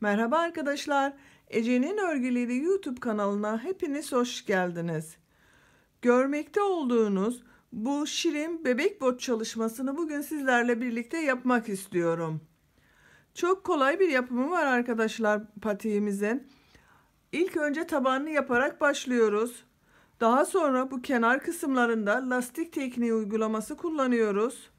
Merhaba arkadaşlar. Ece'nin Örgüleri YouTube kanalına hepiniz hoş geldiniz. Görmekte olduğunuz bu şirin bebek bot çalışmasını bugün sizlerle birlikte yapmak istiyorum. Çok kolay bir yapımı var arkadaşlar patiğimizin. İlk önce tabanını yaparak başlıyoruz. Daha sonra bu kenar kısımlarında lastik tekniği uygulaması kullanıyoruz.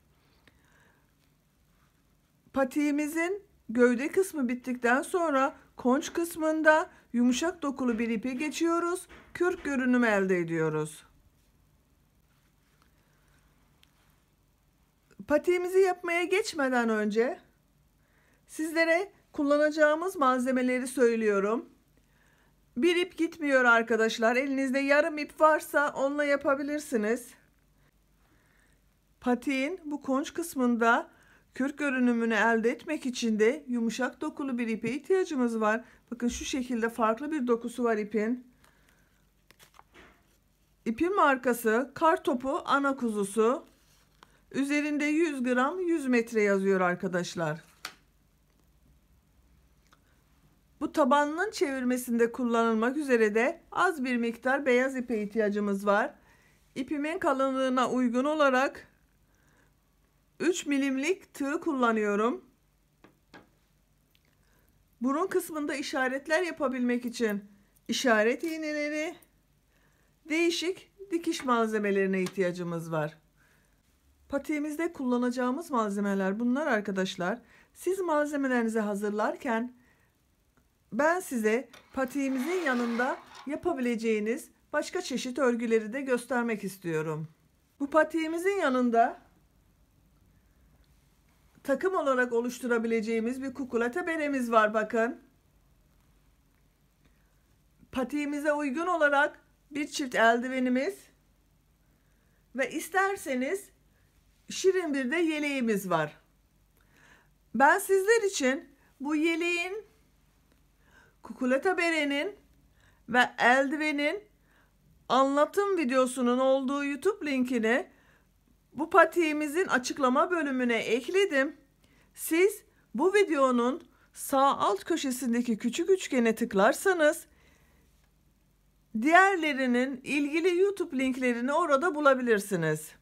Patiğimizin gövde kısmı bittikten sonra konç kısmında yumuşak dokulu bir ipi geçiyoruz. Kürk görünümü elde ediyoruz. Patiğimizi yapmaya geçmeden önce sizlere kullanacağımız malzemeleri söylüyorum. Bir ip gitmiyor arkadaşlar. Elinizde yarım ip varsa onunla yapabilirsiniz. Patiğin bu konç kısmında kürk görünümünü elde etmek için de yumuşak dokulu bir ipe ihtiyacımız var. Bakın şu şekilde farklı bir dokusu var ipin. İpin markası Kartopu ana kuzusu. Üzerinde 100 gram 100 metre yazıyor arkadaşlar. Bu tabanının çevirmesinde kullanılmak üzere de az bir miktar beyaz ipe ihtiyacımız var. İpimin kalınlığına uygun olarak 3 milimlik tığ kullanıyorum. Burun kısmında işaretler yapabilmek için işaret iğneleri, değişik dikiş malzemelerine ihtiyacımız var. Patiğimizde kullanacağımız malzemeler bunlar arkadaşlar. Siz malzemelerinizi hazırlarken ben size patiğimizin yanında yapabileceğiniz başka çeşit örgüleri de göstermek istiyorum. Bu patiğimizin yanında takım olarak oluşturabileceğimiz bir kukulata beremiz var bakın. Patiğimize uygun olarak bir çift eldivenimiz ve isterseniz şirin bir de yeleğimiz var. Ben sizler için bu yeleğin, kukulata berenin ve eldivenin anlatım videosunun olduğu YouTube linkini bu patiğimizin açıklama bölümüne ekledim. Siz bu videonun sağ alt köşesindeki küçük üçgene tıklarsanız diğerlerinin ilgili YouTube linklerini orada bulabilirsiniz.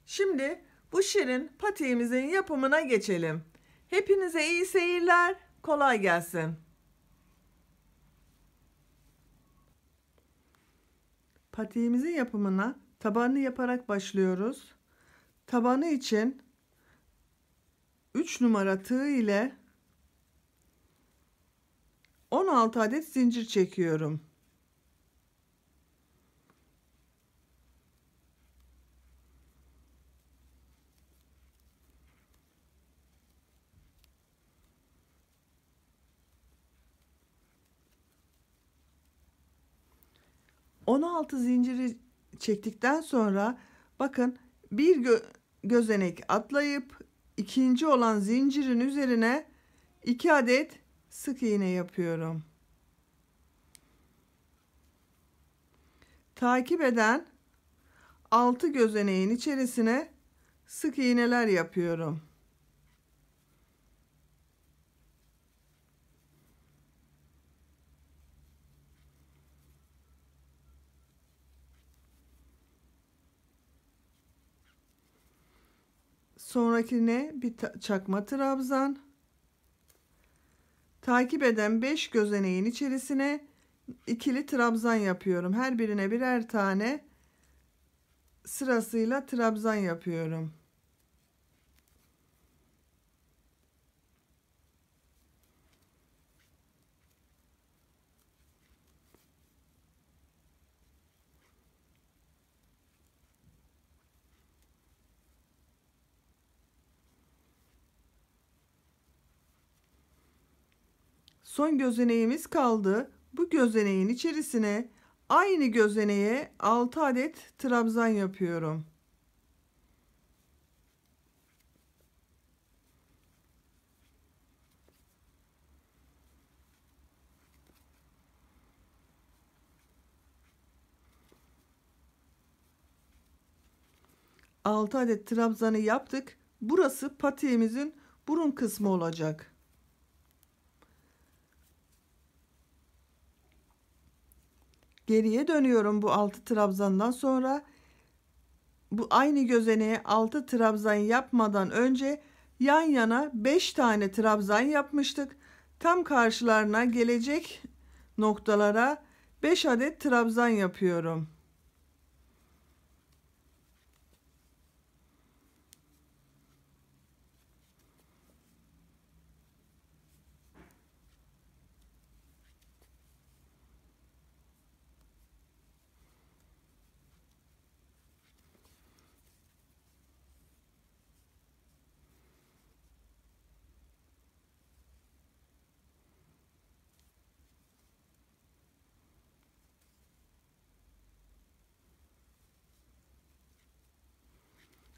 Şimdi bu şirin patiğimizin yapımına geçelim. Hepinize iyi seyirler, kolay gelsin. Patiğimizin yapımına tabanını yaparak başlıyoruz. Tabanı için 3 numara tığ ile 16 adet zincir çekiyorum. ...16 zinciri çektikten sonra bakın bir gözenek atlayıp ikinci olan zincirin üzerine 2 adet sık iğne yapıyorum. Takip eden 6 gözeneğin içerisine sık iğneler yapıyorum. Sonrakine bir çakma trabzan. Takip eden 5 gözeneğin içerisine ikili trabzan yapıyorum. Her birine birer tane sırasıyla trabzan yapıyorum. Son gözeneğimiz kaldı. Bu gözeneğin içerisine aynı gözeneğe 6 adet trabzan yapıyorum. Altı adet trabzanı yaptık. Burası patiğimizin burun kısmı olacak. Geriye dönüyorum bu 6 trabzandan sonra. Bu aynı gözeneğe 6 trabzan yapmadan önce yan yana 5 tane trabzan yapmıştık. Tam karşılarına gelecek noktalara 5 adet trabzan yapıyorum.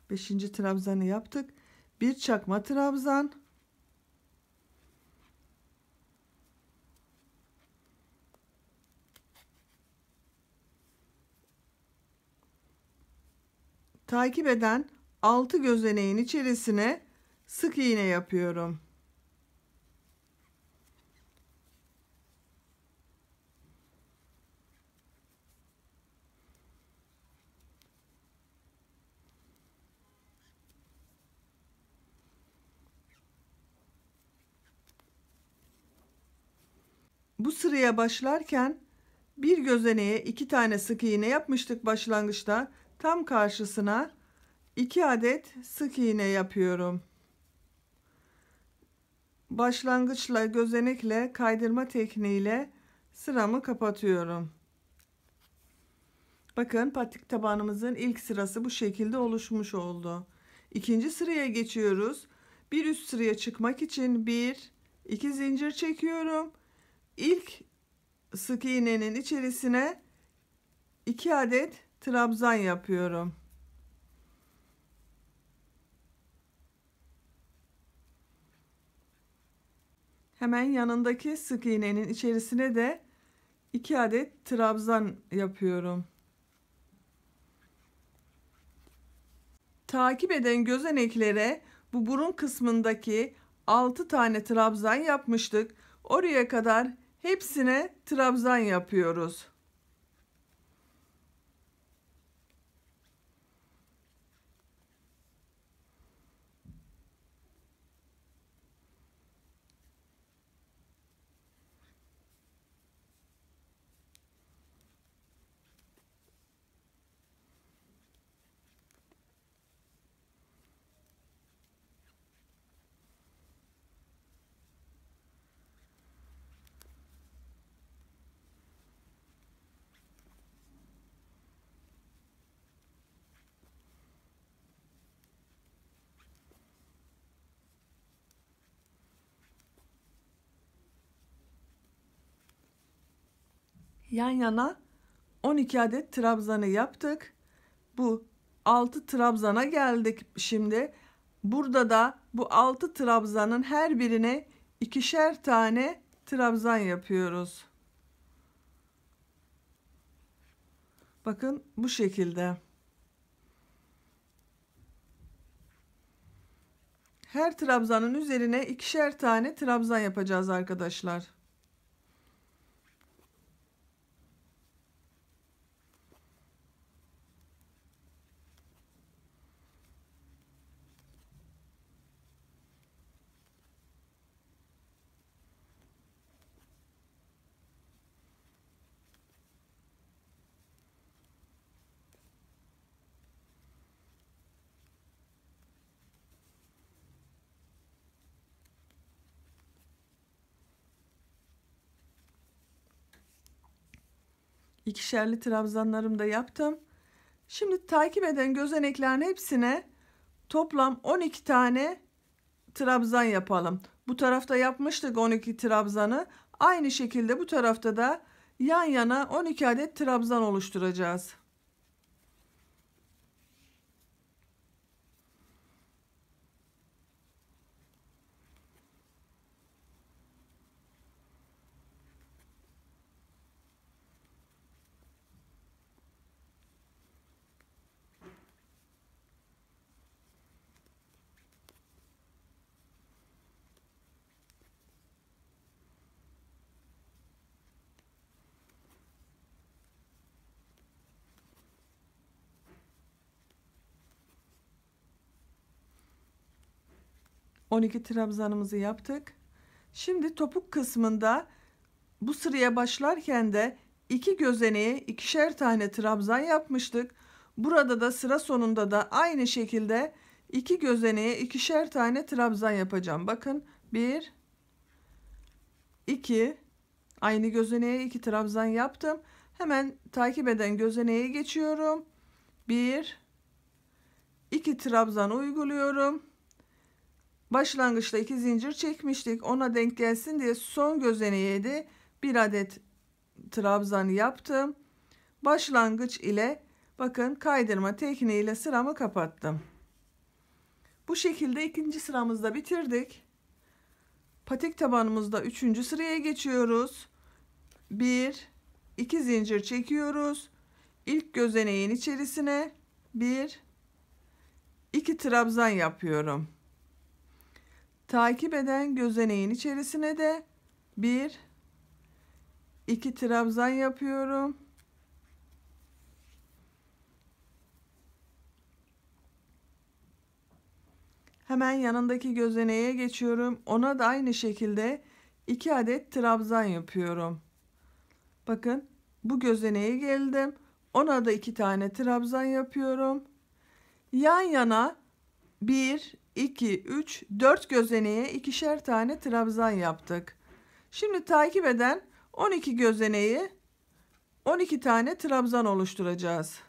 Beşinci trabzanı yaptık. Bir çakma trabzan. Takip eden 6 gözeneğin içerisine sık iğne yapıyorum. Bu sıraya başlarken bir gözeneğe 2 tane sık iğne yapmıştık başlangıçta. Tam karşısına 2 adet sık iğne yapıyorum. Başlangıçla gözenekle kaydırma tekniğiyle sıramı kapatıyorum. Bakın patik tabanımızın ilk sırası bu şekilde oluşmuş oldu. İkinci sıraya geçiyoruz. Bir üst sıraya çıkmak için 1-2 zincir çekiyorum. İlk sık iğnenin içerisine 2 adet trabzan yapıyorum. Hemen yanındaki sık iğnenin içerisine de 2 adet trabzan yapıyorum. Takip eden gözeneklere bu burun kısmındaki 6 tane trabzan yapmıştık. Oraya kadar hepsine trabzan yapıyoruz. Yan yana 12 adet trabzanı yaptık. Bu 6 trabzana geldik şimdi. Burada da bu 6 trabzanın her birine ikişer tane trabzan yapıyoruz. Bakın bu şekilde. Her trabzanın üzerine ikişer tane trabzan yapacağız arkadaşlar. İkişerli trabzanlarımı da yaptım. Şimdi takip eden gözeneklerin hepsine toplam 12 tane trabzan yapalım. Bu tarafta yapmıştık 12 trabzanı. Aynı şekilde bu tarafta da yan yana 12 adet trabzan oluşturacağız. 12 trabzanımızı yaptık. Şimdi topuk kısmında bu sıraya başlarken de 2 gözeneğe ikişer tane trabzan yapmıştık. Burada da sıra sonunda da aynı şekilde 2 gözeneğe ikişer tane trabzan yapacağım. Bakın 1 2, aynı gözeneğe 2 trabzan yaptım. Hemen takip eden gözeneğe geçiyorum. 1 2 trabzan uyguluyorum. Başlangıçta 2 zincir çekmiştik. Ona denk gelsin diye son gözeneğe de 1 adet trabzan yaptım. Başlangıç ile bakın kaydırma tekniğiyle sıramı kapattım. Bu şekilde ikinci sıramızda bitirdik. Patik tabanımızda 3. sıraya geçiyoruz. 1 2 zincir çekiyoruz. İlk gözeneğin içerisine 1 2 trabzan yapıyorum. Takip eden gözeneğin içerisine de 1 2 trabzan yapıyorum. Hemen yanındaki gözeneğe geçiyorum. Ona da aynı şekilde 2 adet trabzan yapıyorum. Bakın bu gözeneğe geldim. Ona da 2 tane trabzan yapıyorum. Yan yana 1 2 3 4 gözeneğe ikişer tane trabzan yaptık. Şimdi takip eden 12 gözeneği 12 tane trabzan oluşturacağız.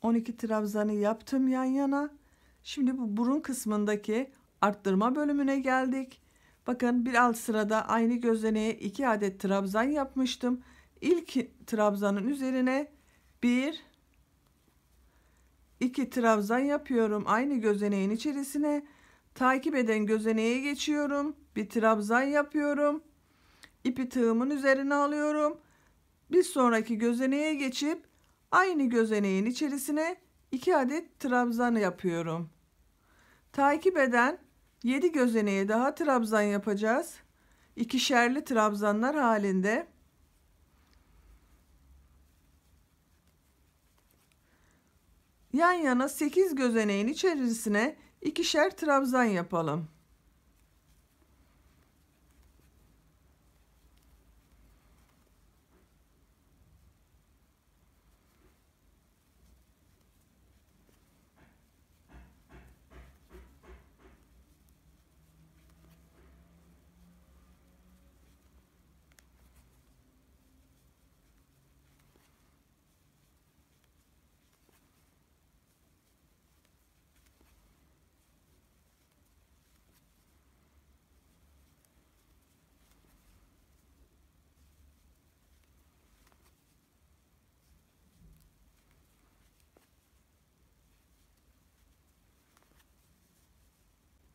...12 trabzanı yaptım yan yana. Şimdi bu burun kısmındaki arttırma bölümüne geldik. Bakın bir alt sırada aynı gözeneğe 2 adet trabzan yapmıştım. İlk trabzanın üzerine 1 2 trabzan yapıyorum. Aynı gözeneğin içerisine takip eden gözeneğe geçiyorum. Bir trabzan yapıyorum. İpi tığımın üzerine alıyorum. Bir sonraki gözeneğe geçip aynı gözeneğin içerisine 2 adet trabzan yapıyorum. Takip eden 7 gözeneğe daha trabzan yapacağız. İkişerli trabzanlar halinde. Yan yana 8 gözeneğin içerisine ikişer trabzan yapalım.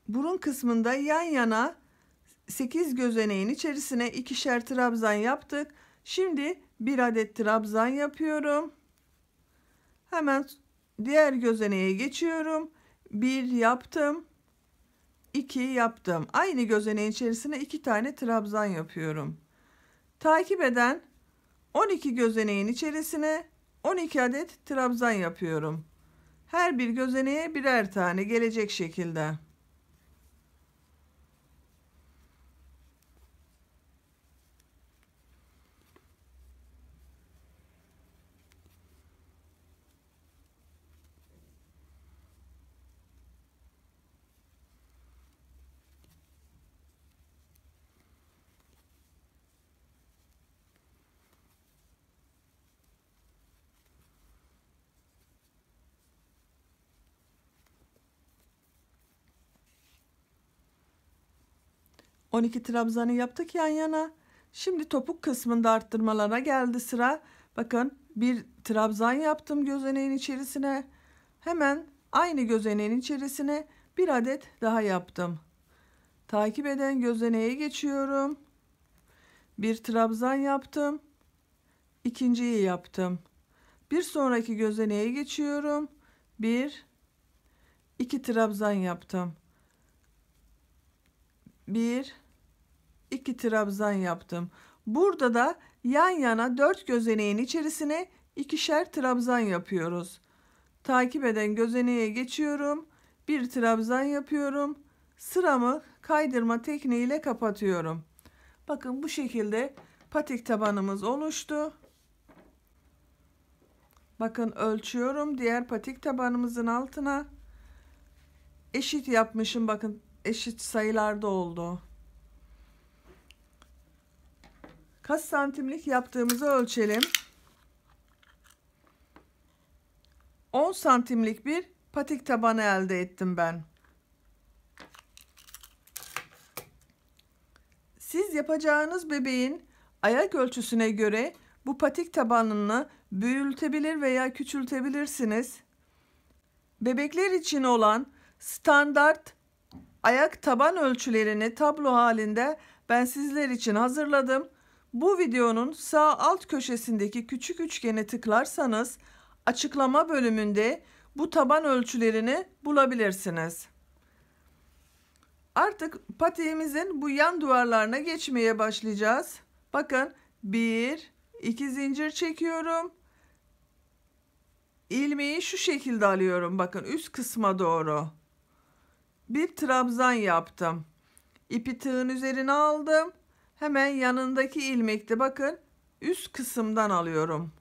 Burun kısmında yan yana 8 gözeneğin içerisine ikişer trabzan yaptık. Şimdi bir adet trabzan yapıyorum. Hemen diğer gözeneğe geçiyorum. 1 yaptım. 2 yaptım. Aynı gözeneğin içerisine 2 tane trabzan yapıyorum. Takip eden 12 gözeneğin içerisine 12 adet trabzan yapıyorum. Her bir gözeneğe birer tane gelecek şekilde. 12 trabzanı yaptık yan yana. Şimdi topuk kısmında arttırmalara geldi sıra. Bakın bir trabzan yaptım gözeneğin içerisine. Hemen aynı gözeneğin içerisine bir adet daha yaptım. Takip eden gözeneğe geçiyorum. Bir trabzan yaptım. İkinciyi yaptım. Bir sonraki gözeneğe geçiyorum. Bir, iki trabzan yaptım. Bir, iki trabzan yaptım. Burada da yan yana 4 gözeneğin içerisine ikişer trabzan yapıyoruz. Takip eden gözeneğe geçiyorum. Bir trabzan yapıyorum. Sıramı kaydırma tekniğiyle kapatıyorum. Bakın bu şekilde patik tabanımız oluştu. Bakın ölçüyorum diğer patik tabanımızın altına. Eşit yapmışım, bakın eşit sayılarda oldu. Kaç santimlik yaptığımızı ölçelim. 10 santimlik bir patik tabanı elde ettim ben. Siz yapacağınız bebeğin ayak ölçüsüne göre bu patik tabanını büyütebilir veya küçültebilirsiniz. Bebekler için olan standart ayak taban ölçülerini tablo halinde ben sizler için hazırladım. Bu videonun sağ alt köşesindeki küçük üçgene tıklarsanız açıklama bölümünde bu taban ölçülerini bulabilirsiniz. Artık patiğimizin bu yan duvarlarına geçmeye başlayacağız. Bakın 1, 2 zincir çekiyorum. İlmeği şu şekilde alıyorum. Bakın üst kısma doğru. Bir trabzan yaptım. İpi tığın üzerine aldım. Hemen yanındaki ilmekte bakın üst kısımdan alıyorum.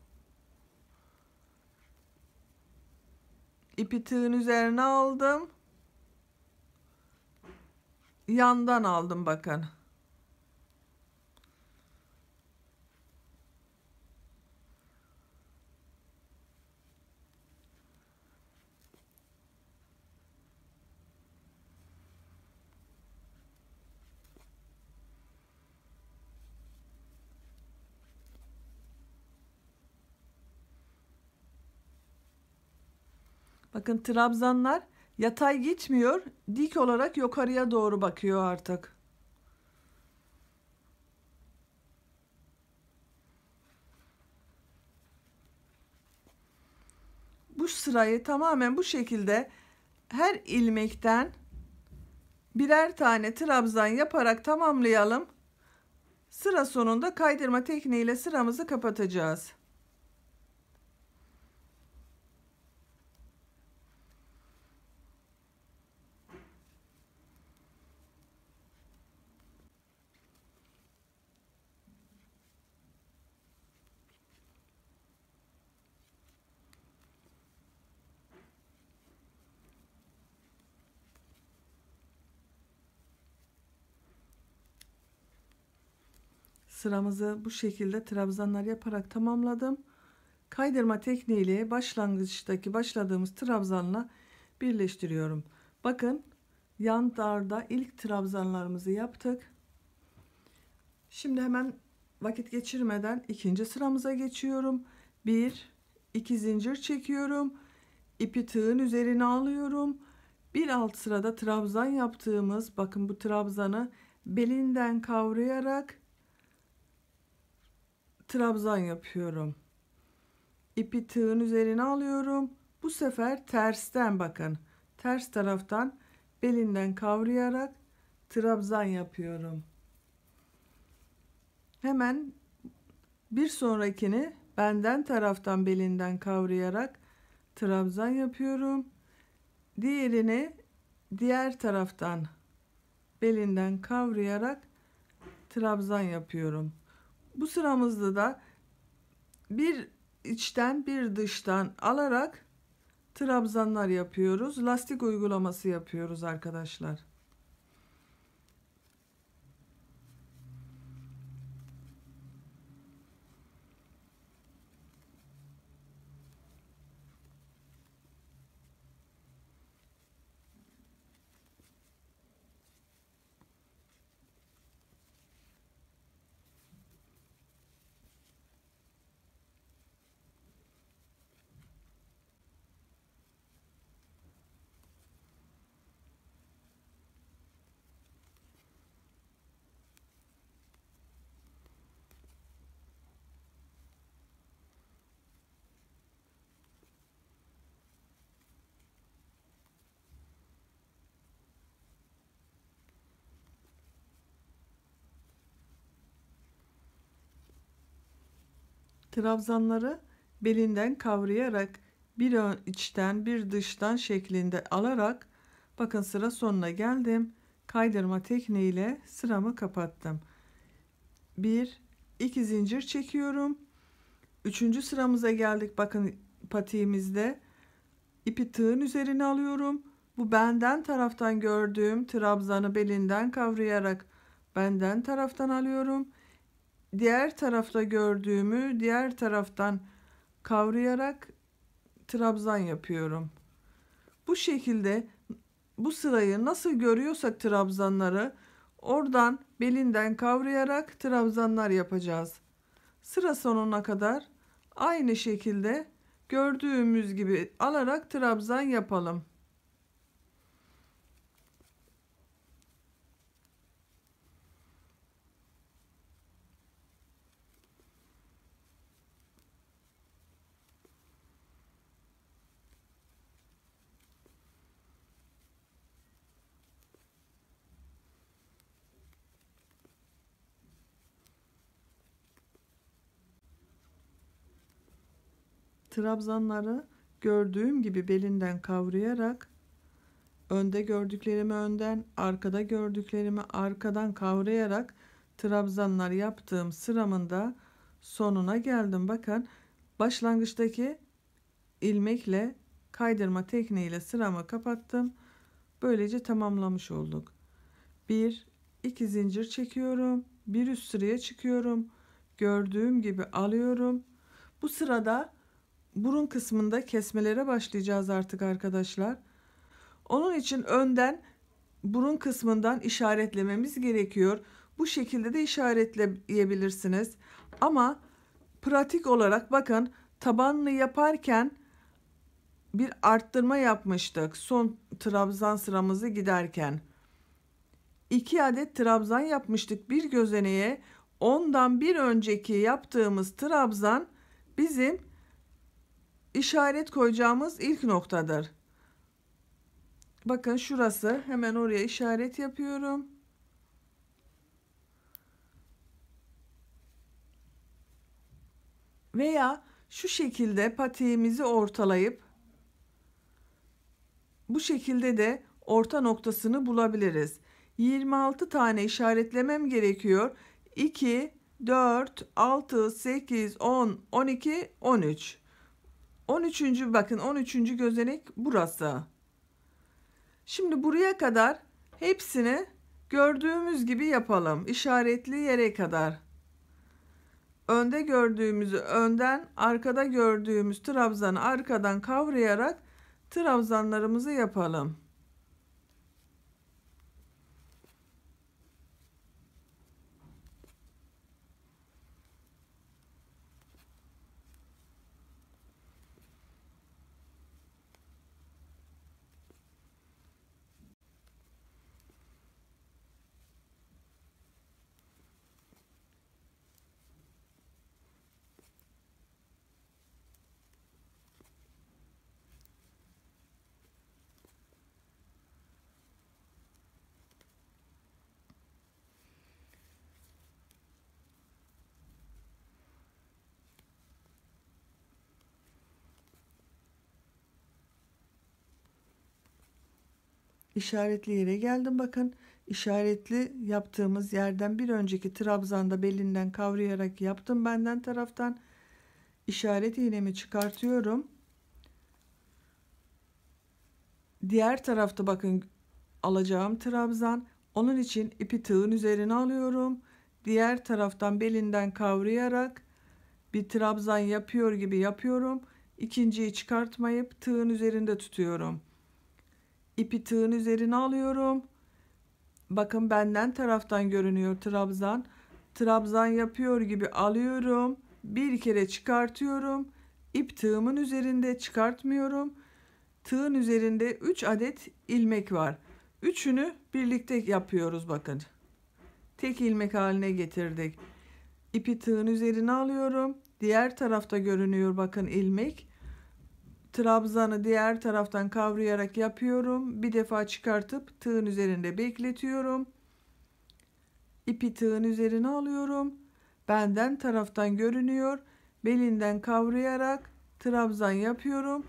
İpi tığın üzerine aldım. Yandan aldım bakın. Bakın trabzanlar yatay gitmiyor, dik olarak yukarıya doğru bakıyor artık. Bu sırayı tamamen bu şekilde her ilmekten birer tane trabzan yaparak tamamlayalım. Sıra sonunda kaydırma tekniğiyle sıramızı kapatacağız. Sıramızı bu şekilde trabzanlar yaparak tamamladım. Kaydırma tekniğiyle başlangıçtaki başladığımız trabzanla birleştiriyorum. Bakın yan darda ilk trabzanlarımızı yaptık. Şimdi hemen vakit geçirmeden ikinci sıramıza geçiyorum. 1, 2 zincir çekiyorum. İpi tığın üzerine alıyorum. Bir alt sırada trabzan yaptığımız, bakın bu trabzanı belinden kavrayarak trabzan yapıyorum. İpi tığın üzerine alıyorum. Bu sefer tersten, bakın ters taraftan belinden kavrayarak trabzan yapıyorum. Hemen bir sonrakini benden taraftan belinden kavrayarak trabzan yapıyorum. Diğerini diğer taraftan belinden kavrayarak trabzan yapıyorum. Bu sıramızda da bir içten bir dıştan alarak trabzanlar yapıyoruz. Lastik uygulaması yapıyoruz arkadaşlar. Trabzanları belinden kavrayarak bir içten bir dıştan şeklinde alarak bakın sıra sonuna geldim. Kaydırma tekniğiyle sıramı kapattım. 1 2 zincir çekiyorum. Üçüncü sıramıza geldik. Bakın patiğimizde ipi tığın üzerine alıyorum. Bu benden taraftan gördüğüm trabzanı belinden kavrayarak benden taraftan alıyorum. Diğer tarafta gördüğümü diğer taraftan kavrayarak trabzan yapıyorum. Bu şekilde bu sırayı nasıl görüyorsak trabzanları oradan belinden kavrayarak trabzanlar yapacağız. Sıra sonuna kadar aynı şekilde gördüğümüz gibi alarak trabzan yapalım. Trabzanları gördüğüm gibi belinden kavrayarak önde gördüklerimi önden, arkada gördüklerimi arkadan kavrayarak trabzanlar yaptığım sıramın da sonuna geldim. Bakın başlangıçtaki ilmekle kaydırma tekniğiyle sıramı kapattım. Böylece tamamlamış olduk. 1 2 zincir çekiyorum. Bir üst sıraya çıkıyorum. Gördüğüm gibi alıyorum. Bu sırada burun kısmında kesmelere başlayacağız artık arkadaşlar. Onun için önden burun kısmından işaretlememiz gerekiyor. Bu şekilde de işaretleyebilirsiniz. Ama pratik olarak bakın tabanını yaparken bir arttırma yapmıştık. Son trabzan sıramızı giderken. 2 adet trabzan yapmıştık bir gözeneğe. Ondan bir önceki yaptığımız trabzan bizim işaret koyacağımız ilk noktadır. Bakın şurası, hemen oraya işaret yapıyorum. Veya şu şekilde patiğimizi ortalayıp bu şekilde de orta noktasını bulabiliriz. 26 tane işaretlemem gerekiyor. 2, 4, 6, 8, 10, 12, 13. 13. bakın 13. gözenek burası. Şimdi buraya kadar hepsini gördüğümüz gibi yapalım. İşaretli yere kadar. Önde gördüğümüzü önden, arkada gördüğümüz trabzanı arkadan kavrayarak trabzanlarımızı yapalım. İşaretli yere geldim. Bakın işaretli yaptığımız yerden bir önceki trabzanda belinden kavrayarak yaptım benden taraftan. İşaret iğnemi çıkartıyorum. Diğer tarafta bakın alacağım trabzan. Onun için ipi tığın üzerine alıyorum. Diğer taraftan belinden kavrayarak bir trabzan yapıyor gibi yapıyorum. İkinciyi çıkartmayıp tığın üzerinde tutuyorum. İpi tığın üzerine alıyorum. Bakın benden taraftan görünüyor trabzan. Trabzan yapıyor gibi alıyorum. Bir kere çıkartıyorum. İp tığımın üzerinde çıkartmıyorum. Tığın üzerinde 3 adet ilmek var. Üçünü birlikte yapıyoruz bakın. Tek ilmek haline getirdik. İpi tığın üzerine alıyorum. Diğer tarafta görünüyor bakın ilmek. Trabzanı diğer taraftan kavrayarak yapıyorum. Bir defa çıkartıp tığın üzerinde bekletiyorum. İpi tığın üzerine alıyorum. Benden taraftan görünüyor. belinden kavrayarak trabzan yapıyorum.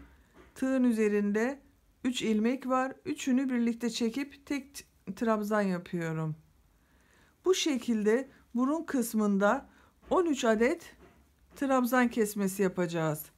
Tığın üzerinde 3 ilmek var. Üçünü birlikte çekip tek trabzan yapıyorum. Bu şekilde burun kısmında 13 adet trabzan kesmesi yapacağız.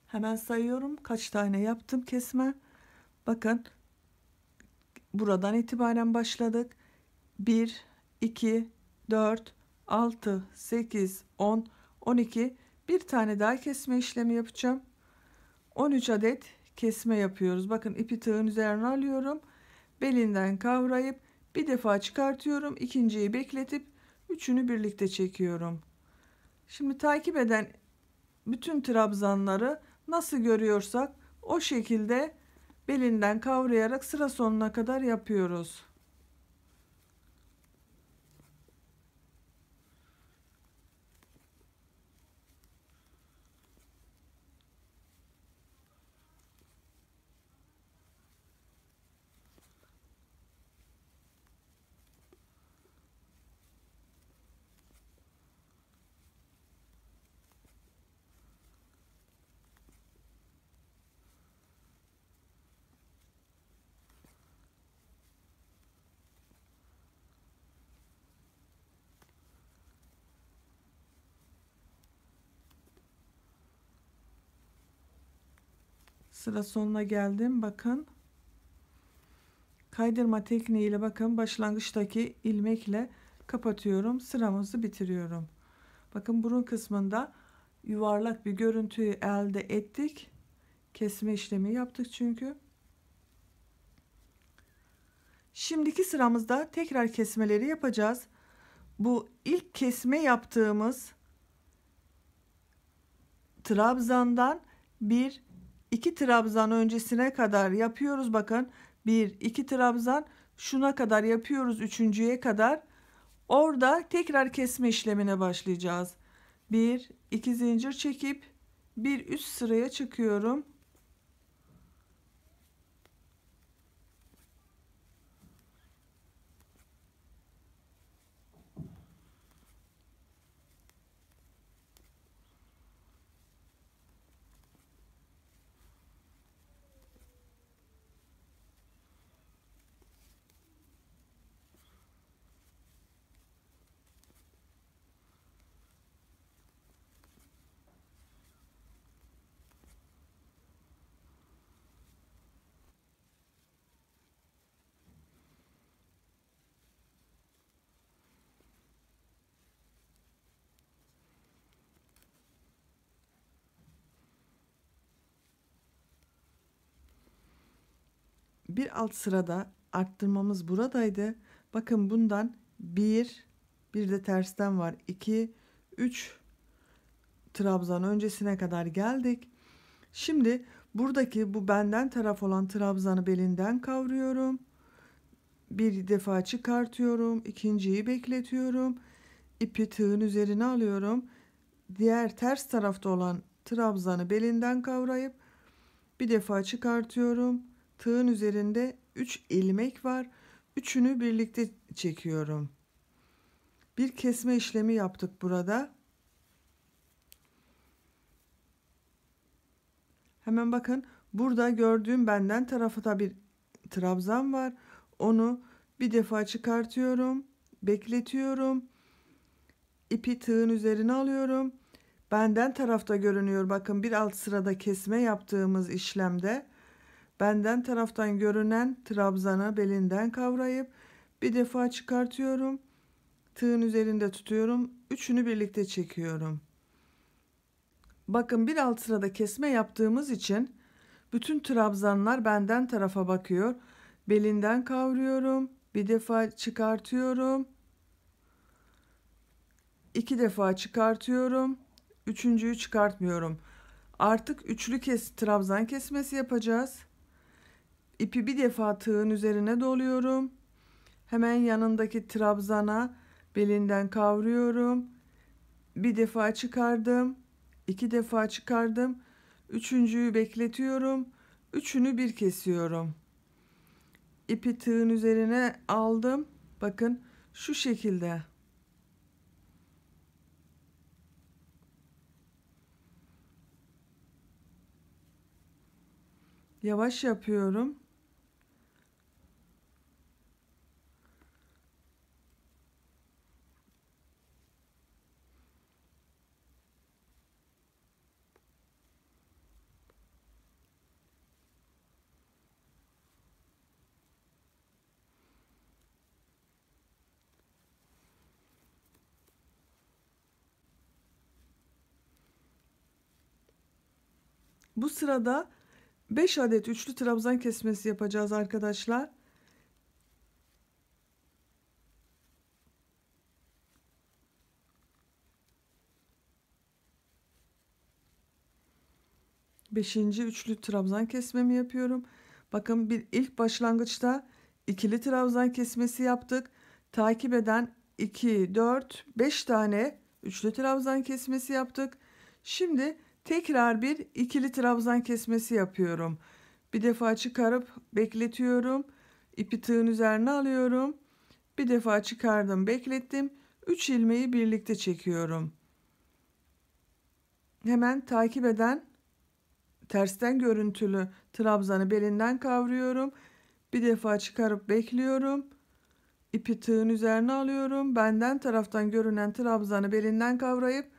Hemen sayıyorum kaç tane yaptım kesme. Bakın buradan itibaren başladık. 1, 2, 4, 6, 8, 10, 12. Bir tane daha kesme işlemi yapacağım. 13 adet kesme yapıyoruz. Bakın ipi tığın üzerine alıyorum. Belinden kavrayıp bir defa çıkartıyorum. İkinciyi bekletip üçünü birlikte çekiyorum. Şimdi takip eden bütün trabzanları nasıl görüyorsak o şekilde belinden kavrayarak sıra sonuna kadar yapıyoruz. Sıra sonuna geldim. Bakın. Kaydırma tekniğiyle bakın başlangıçtaki ilmekle kapatıyorum. Sıramızı bitiriyorum. Bakın burun kısmında yuvarlak bir görüntüyü elde ettik. Kesme işlemi yaptık çünkü. Şimdiki sıramızda tekrar kesmeleri yapacağız. Bu ilk kesme yaptığımız trabzandan bir iki trabzan öncesine kadar yapıyoruz. Bakın 1 2 trabzan şuna kadar yapıyoruz, üçüncüye kadar. Orada tekrar kesme işlemine başlayacağız. 1 2 zincir çekip bir üst sıraya çıkıyorum. Bir alt sırada arttırmamız buradaydı. Bakın bundan bir de tersten var. 2 3 trabzan öncesine kadar geldik. Şimdi buradaki bu benden taraf olan trabzanı belinden kavruyorum. Bir defa çıkartıyorum. İkinciyi bekletiyorum. İpi tığın üzerine alıyorum. Diğer ters tarafta olan trabzanı belinden kavrayıp bir defa çıkartıyorum. Tığın üzerinde 3 ilmek var. Üçünü birlikte çekiyorum. Bir kesme işlemi yaptık burada. Hemen bakın burada gördüğüm benden tarafta bir trabzan var. Onu bir defa çıkartıyorum. bekletiyorum. İpi tığın üzerine alıyorum. Benden tarafta görünüyor. Bakın bir alt sırada kesme yaptığımız işlemde benden taraftan görünen trabzanı belinden kavrayıp bir defa çıkartıyorum. Tığın üzerinde tutuyorum. Üçünü birlikte çekiyorum. Bakın bir alt sırada kesme yaptığımız için bütün trabzanlar benden tarafa bakıyor. Belinden kavruyorum. Bir defa çıkartıyorum. 2 defa çıkartıyorum. Üçüncüyü çıkartmıyorum. Artık üçlü trabzan kesmesi yapacağız. İpi bir defa tığın üzerine doluyorum. Hemen yanındaki trabzana belinden kavruyorum. Bir defa çıkardım. 2 defa çıkardım. Üçüncüyü bekletiyorum. Üçünü bir kesiyorum. İpi tığın üzerine aldım. Bakın şu şekilde. Yavaş yapıyorum. Bu sırada 5 adet üçlü trabzan kesmesi yapacağız arkadaşlar. Beşinci üçlü trabzan kesmemi yapıyorum. Bakın bir ilk başlangıçta ikili trabzan kesmesi yaptık. Takip eden 2, 4, 5 tane üçlü trabzan kesmesi yaptık. Şimdi tekrar bir ikili trabzan kesmesi yapıyorum. Bir defa çıkarıp bekletiyorum. İpi tığın üzerine alıyorum. Bir defa çıkardım, beklettim. 3 ilmeği birlikte çekiyorum. Hemen takip eden tersten görüntülü trabzanı belinden kavruyorum. Bir defa çıkarıp bekliyorum. İpi tığın üzerine alıyorum. Benden taraftan görünen trabzanı belinden kavrayıp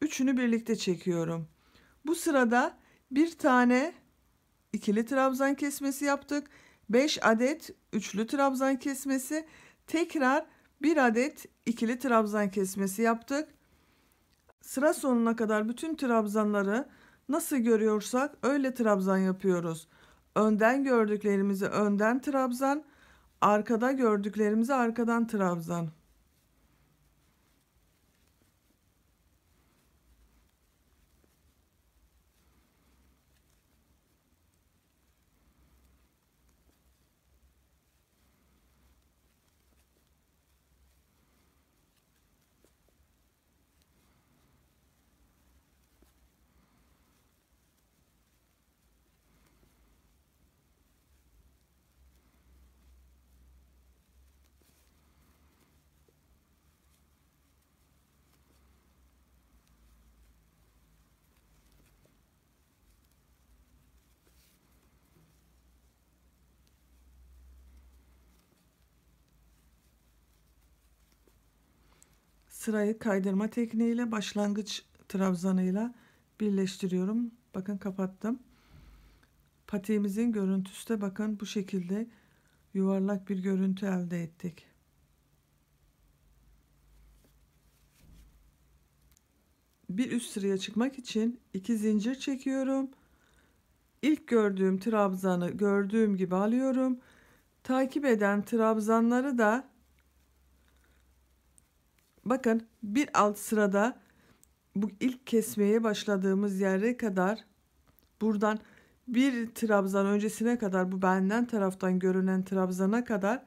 üçünü birlikte çekiyorum. Bu sırada bir tane ikili trabzan kesmesi yaptık. 5 adet üçlü trabzan kesmesi, tekrar bir adet ikili trabzan kesmesi yaptık. Sıra sonuna kadar bütün trabzanları nasıl görüyorsak öyle trabzan yapıyoruz. Önden gördüklerimizi önden trabzan, arkada gördüklerimizi arkadan trabzan. Sırayı kaydırma tekniğiyle başlangıç trabzanıyla birleştiriyorum. Bakın kapattım. Patiğimizin görüntüsü de bakın bu şekilde yuvarlak bir görüntü elde ettik. Bir üst sıraya çıkmak için 2 zincir çekiyorum. İlk gördüğüm trabzanı gördüğüm gibi alıyorum. Takip eden trabzanları da bakın bir alt sırada bu ilk kesmeye başladığımız yere kadar buradan bir trabzan öncesine kadar bu benden taraftan görünen trabzana kadar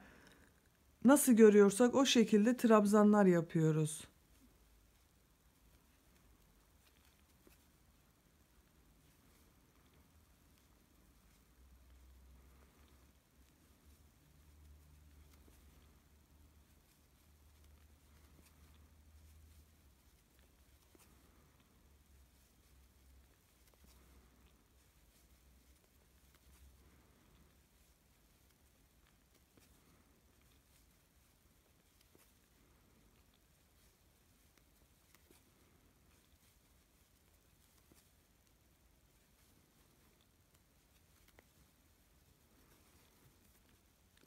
nasıl görüyorsak o şekilde trabzanlar yapıyoruz.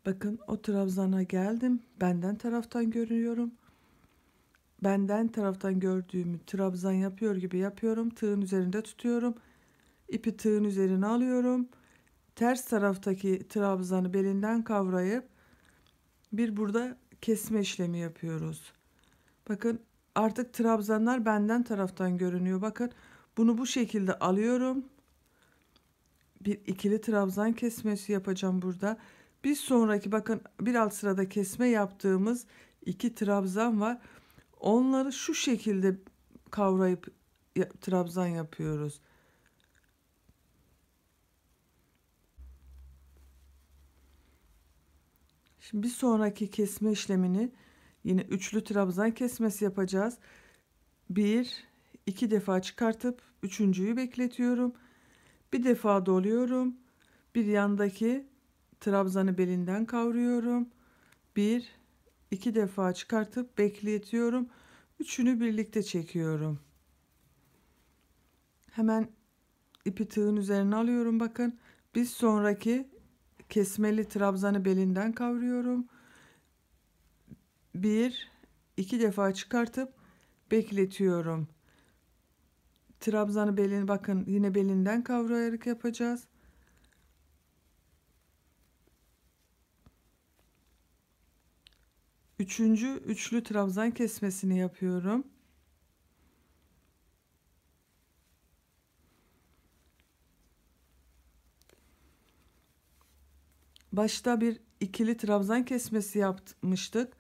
Bakın o trabzana geldim. Benden taraftan görüyorum. Benden taraftan gördüğümü trabzan yapıyor gibi yapıyorum. Tığın üzerinde tutuyorum. İpi tığın üzerine alıyorum. Ters taraftaki trabzanı belinden kavrayıp bir burada kesme işlemi yapıyoruz. Bakın artık trabzanlar benden taraftan görünüyor. Bakın bunu bu şekilde alıyorum. Bir ikili trabzan kesmesi yapacağım burada. Bir sonraki bakın bir alt sırada kesme yaptığımız iki trabzan var. Onları şu şekilde kavrayıp trabzan yapıyoruz. Şimdi bir sonraki kesme işlemini yine üçlü trabzan kesmesi yapacağız. Bir, iki defa çıkartıp üçüncüyü bekletiyorum. Bir defa doluyorum. Bir yandaki trabzanı belinden kavruyorum. Bir, iki defa çıkartıp bekletiyorum. Üçünü birlikte çekiyorum. Hemen ipi tığın üzerine alıyorum. Bakın bir sonraki kesmeli trabzanı belinden kavruyorum. Bir, iki defa çıkartıp bekletiyorum. Trabzanı belini bakın yine belinden kavrayarak yapacağız. Üçüncü üçlü trabzan kesmesini yapıyorum. Başta bir ikili trabzan kesmesi yapmıştık.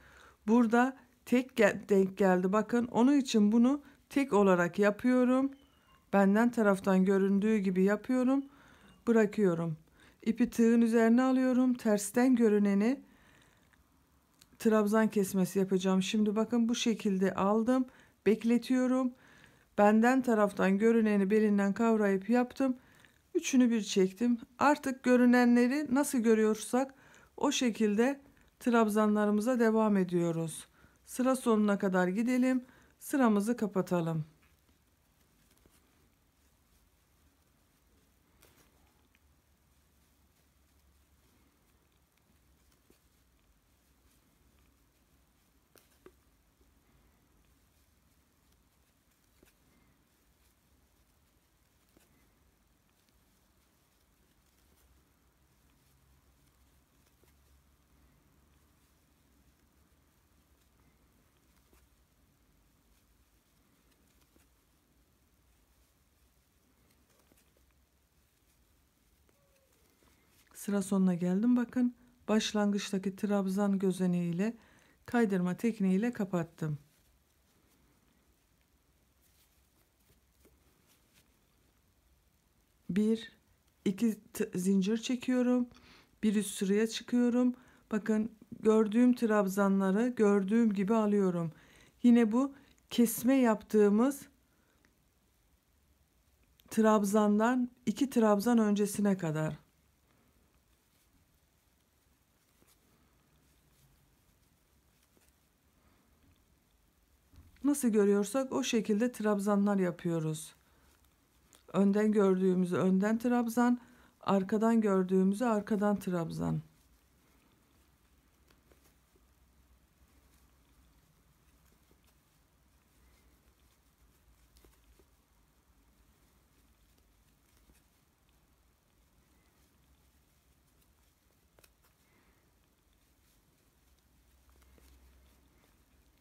Burada tek denk geldi. Bakın onun için bunu tek olarak yapıyorum. Benden taraftan göründüğü gibi yapıyorum. Bırakıyorum. İpi tığın üzerine alıyorum. Tersten görüneni trabzan kesmesi yapacağım. Şimdi bakın bu şekilde aldım. Bekletiyorum. Benden taraftan görüneni belinden kavrayıp yaptım. Üçünü bir çektim. Artık görünenleri nasıl görüyorsak o şekilde trabzanlarımıza devam ediyoruz. Sıra sonuna kadar gidelim. Sıramızı kapatalım. Sıra sonuna geldim. Bakın başlangıçtaki trabzan gözeneğiyle kaydırma tekniğiyle kapattım. Bir, iki zincir çekiyorum. Bir üst sıraya çıkıyorum. Bakın gördüğüm trabzanları gördüğüm gibi alıyorum. Yine bu kesme yaptığımız trabzandan iki trabzan öncesine kadar. Nasıl görüyorsak o şekilde trabzanlar yapıyoruz. Önden gördüğümüzü önden trabzan, arkadan gördüğümüzü arkadan trabzan.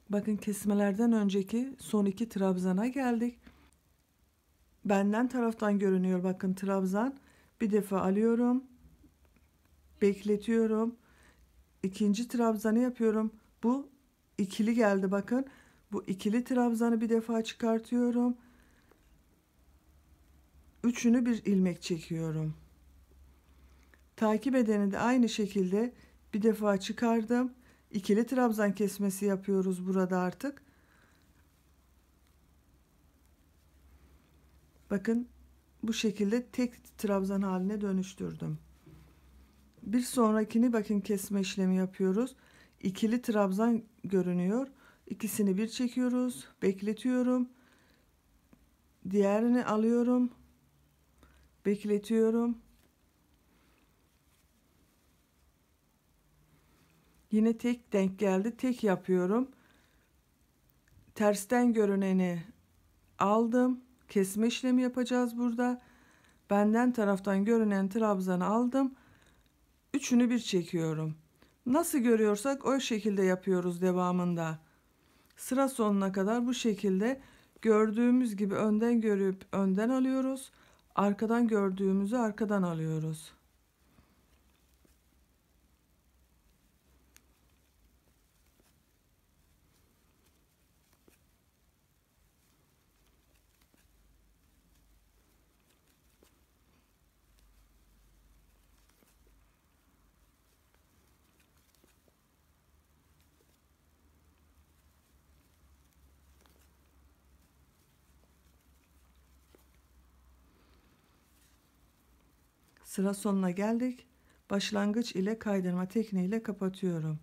Bakın kesmelerden önceki son iki trabzana geldik. Benden taraftan görünüyor bakın trabzan. Bir defa alıyorum. Bekletiyorum. İkinci trabzanı yapıyorum. Bu ikili geldi bakın. Bu ikili trabzanı bir defa çıkartıyorum. Üçünü bir ilmek çekiyorum. Takip edeni de aynı şekilde bir defa çıkardım. İkili trabzan kesmesi yapıyoruz burada artık. Bakın bu şekilde tek trabzan haline dönüştürdüm. Bir sonrakini bakın kesme işlemi yapıyoruz. İkili trabzan görünüyor. İkisini bir çekiyoruz. Bekletiyorum. Diğerini alıyorum. Bekletiyorum. Yine tek denk geldi. Tek yapıyorum. Tersten görüneni aldım. Kesme işlemi yapacağız burada. Benden taraftan görünen trabzanı aldım. Üçünü bir çekiyorum. Nasıl görüyorsak o şekilde yapıyoruz devamında. Sıra sonuna kadar bu şekilde gördüğümüz gibi önden görüp önden alıyoruz. Arkadan gördüğümüzü arkadan alıyoruz. Sıra sonuna geldik. Başlangıç ile kaydırma tekniğiyle kapatıyorum.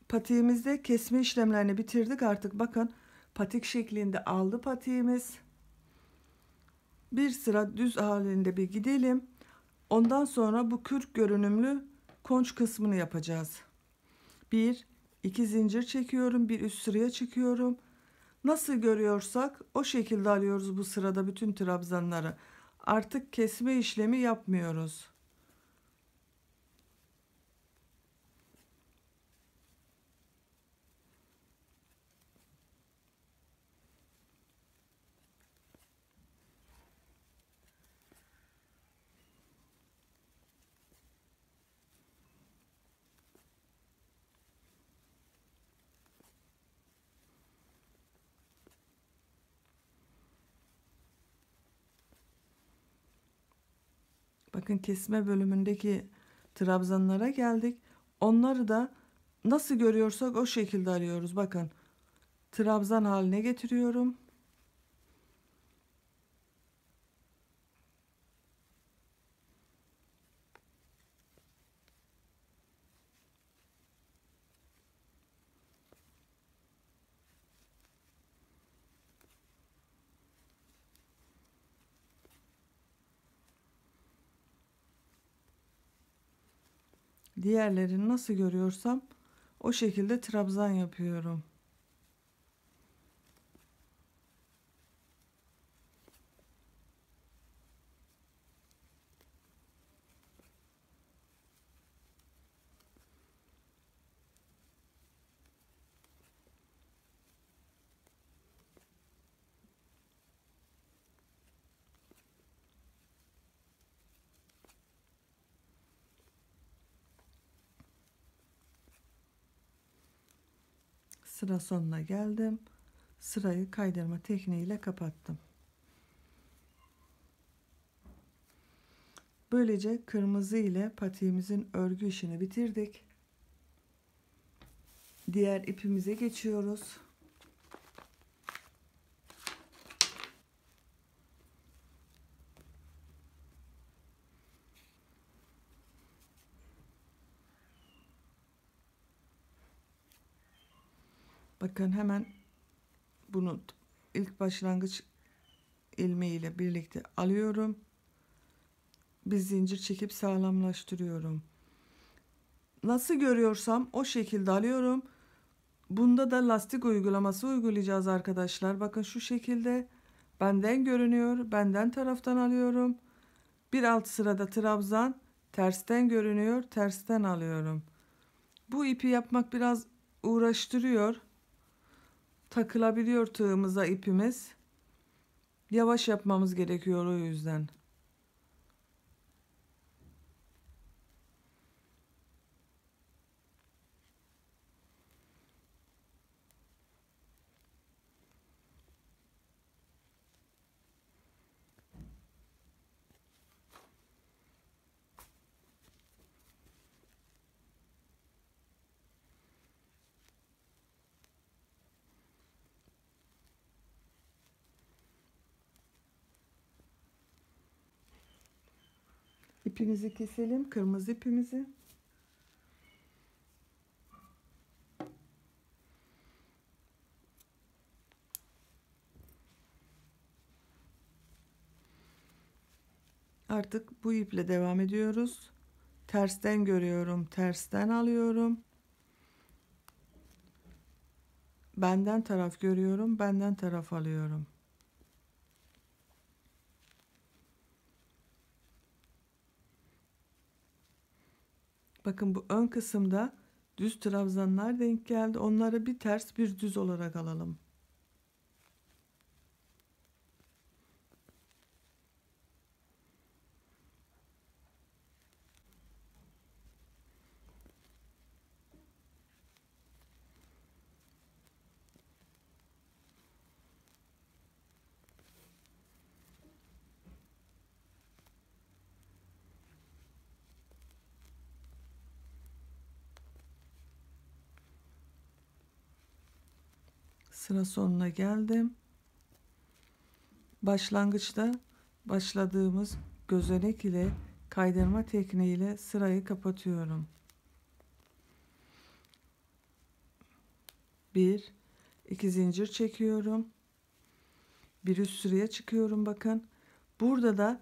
Patiğimizde kesme işlemlerini bitirdik. Artık bakın patik şeklinde aldı patiğimiz. Bir sıra düz halinde bir gidelim. Ondan sonra bu kürk görünümlü konç kısmını yapacağız. 1-2 zincir çekiyorum. Bir üst sıraya çıkıyorum. Nasıl görüyorsak o şekilde alıyoruz bu sırada bütün trabzanları. Artık kesme işlemi yapmıyoruz. Bakın kesme bölümündeki trabzanlara geldik. Onları da nasıl görüyorsak o şekilde alıyoruz. Bakın trabzan haline getiriyorum. Diğerlerini nasıl görüyorsam o şekilde trabzan yapıyorum. Sıra sonuna geldim. Sırayı kaydırma tekniğiyle kapattım. Böylece kırmızı ile patiğimizin örgü işini bitirdik. Diğer ipimize geçiyoruz. Bakın hemen bunu ilk başlangıç ilmeğiyle birlikte alıyorum. Bir zincir çekip sağlamlaştırıyorum. Nasıl görüyorsam o şekilde alıyorum. Bunda da lastik uygulaması uygulayacağız arkadaşlar. Bakın şu şekilde benden görünüyor. Benden taraftan alıyorum. Bir alt sırada trabzan tersten görünüyor. Tersten alıyorum. Bu ipi yapmak biraz uğraştırıyor. Takılabiliyor tığımıza ipimiz. Yavaş yapmamız gerekiyor o yüzden. İpimizi keselim, kırmızı ipimizi. Artık bu iple devam ediyoruz. Tersten görüyorum, tersten alıyorum. Benden taraf görüyorum, benden taraf alıyorum. Bakın bu ön kısımda düz trabzanlar denk geldi. Onları bir ters bir düz olarak alalım. Sıra sonuna geldim. Başlangıçta başladığımız gözenek ile kaydırma tekniğiyle sırayı kapatıyorum. 1 2 zincir çekiyorum. Bir üst sıraya çıkıyorum bakın. Burada da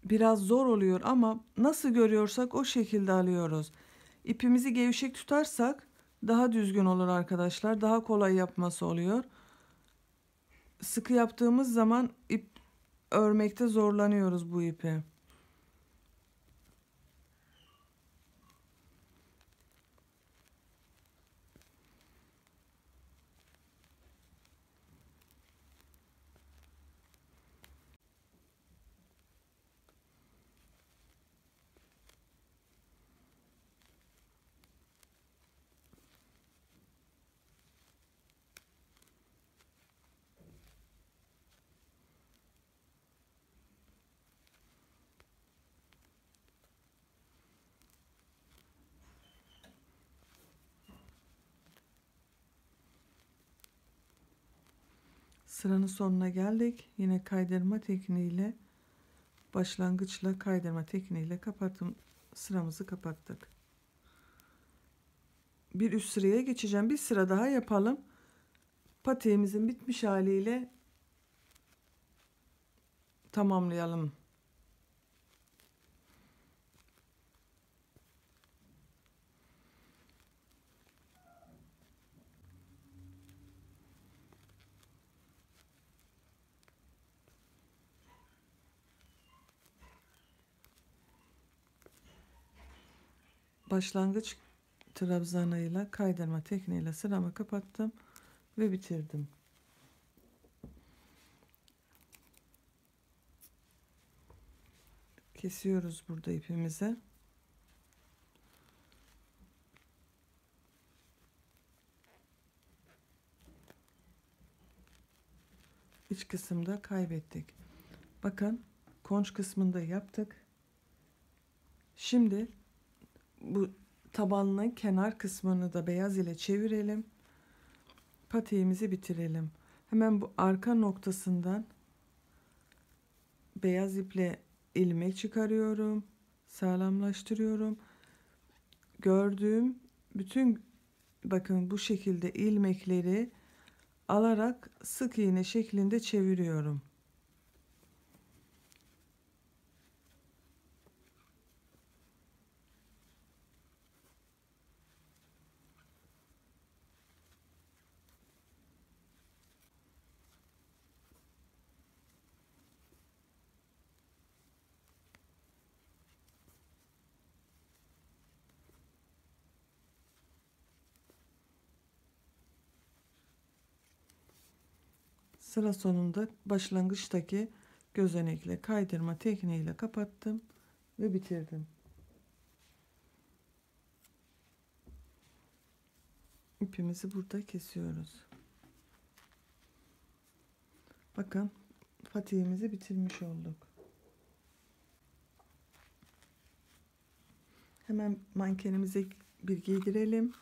biraz zor oluyor ama nasıl görüyorsak o şekilde alıyoruz. İpimizi gevşek tutarsak daha düzgün olur arkadaşlar. Daha kolay yapması oluyor. Sıkı yaptığımız zaman ip örmekte zorlanıyoruz bu ipi. Sıranın sonuna geldik. Yine kaydırma tekniğiyle başlangıçla kaydırma tekniğiyle sıramızı kapattık. Bir üst sıraya geçeceğim. Bir sıra daha yapalım. Patiğimizin bitmiş haliyle tamamlayalım. Başlangıç trabzanıyla kaydırma tekniğiyle sıramı kapattım ve bitirdim. Kesiyoruz burada ipimizi. İç kısımda kaybettik. Bakın konç kısmında yaptık. Şimdi bu tabanlı kenar kısmını da beyaz ile çevirelim. Patiğimizi bitirelim. Hemen bu arka noktasından beyaz iple ilmek çıkarıyorum. Sağlamlaştırıyorum. Gördüğüm bütün bakın bu şekilde ilmekleri alarak sık iğne şeklinde çeviriyorum. Sıra sonunda başlangıçtaki gözenekle kaydırma tekniğiyle kapattım ve bitirdim. İpimizi burada kesiyoruz. Bakın patiğimizi bitirmiş olduk. Hemen mankenimize bir giydirelim.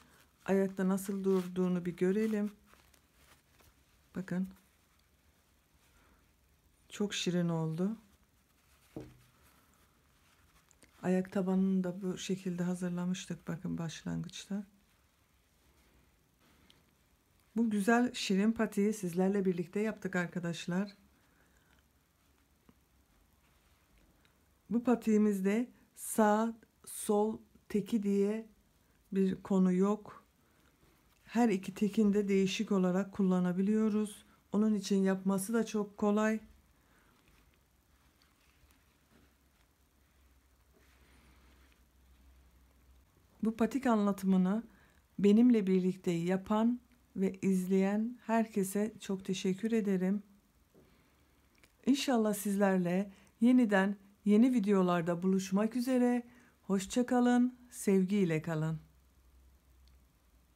Ayakta nasıl durduğunu bir görelim. Bakın. Çok şirin oldu. Ayak tabanını da bu şekilde hazırlamıştık bakın başlangıçta. Bu güzel şirin patiği sizlerle birlikte yaptık arkadaşlar. Bu patiğimizde sağ sol teki diye bir konu yok. Her iki tekini de değişik olarak kullanabiliyoruz. Onun için yapması da çok kolay. Bu patik anlatımını benimle birlikte yapan ve izleyen herkese çok teşekkür ederim. İnşallah sizlerle yeniden yeni videolarda buluşmak üzere. Hoşça kalın, sevgiyle kalın.